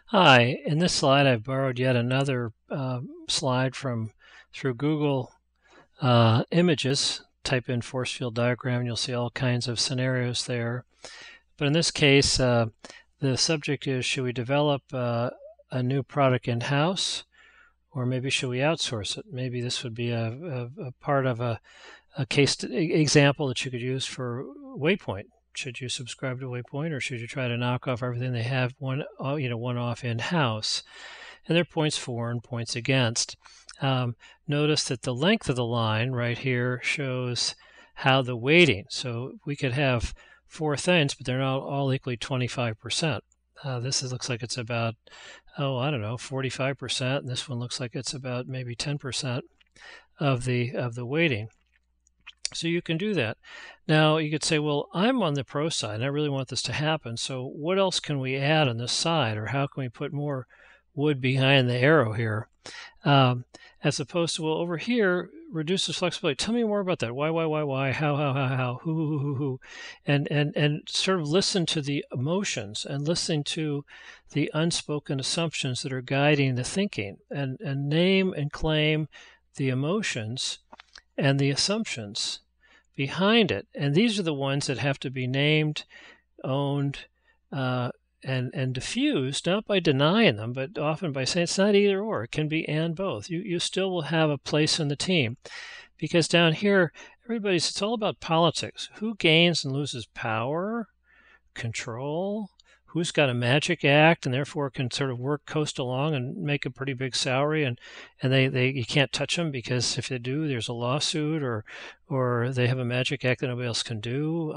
Hi, in this slide I've borrowed yet another slide from through Google Images. Type in force field diagram and you'll see all kinds of scenarios there. But in this case, the subject is, should we develop a new product in-house, or maybe should we outsource it? Maybe this would be a part of a case example that you could use for Waypoint. Should you subscribe to Waypoint, or should you try to knock off everything they have one off in-house? And there are points for and points against. Notice that the length of the line right here shows how the weighting. So we could have four things, but they're not all equally 25%. Looks like it's about, I don't know, 45%, and this one looks like it's about maybe 10% of the weighting. So you can do that. Now you could say, well, I'm on the pro side and I really want this to happen. So what else can we add on this side, or how can we put more wood behind the arrow here? As opposed to, well, over here, reduces flexibility. Tell me more about that. Why, how, who, and sort of listen to the emotions and listen to the unspoken assumptions that are guiding the thinking, and name and claim the emotions and the assumptions behind it. And these are the ones that have to be named, owned, and diffused, not by denying them, but often by saying it's not either or. It can be and both. You still will have a place in the team. Because down here, it's all about politics. Who gains and loses power, control, who's got a magic act and therefore can sort of coast along and make a pretty big salary, and they you can't touch them, because if they do, there's a lawsuit, or they have a magic act that nobody else can do.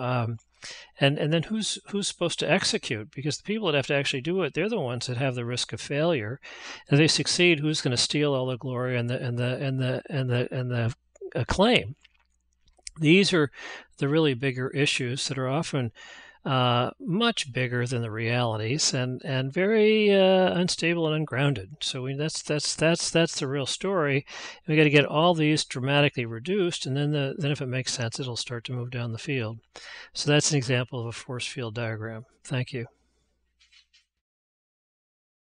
And then who's supposed to execute? Because the people that have to actually do it, they're the ones that have the risk of failure. If they succeed, who's going to steal all the glory and the acclaim? These are the really bigger issues that are often much bigger than the realities, and very unstable and ungrounded. So that's the real story. We got to get all these dramatically reduced, and then if it makes sense, it'll start to move down the field. So that's an example of a force field diagram. Thank you.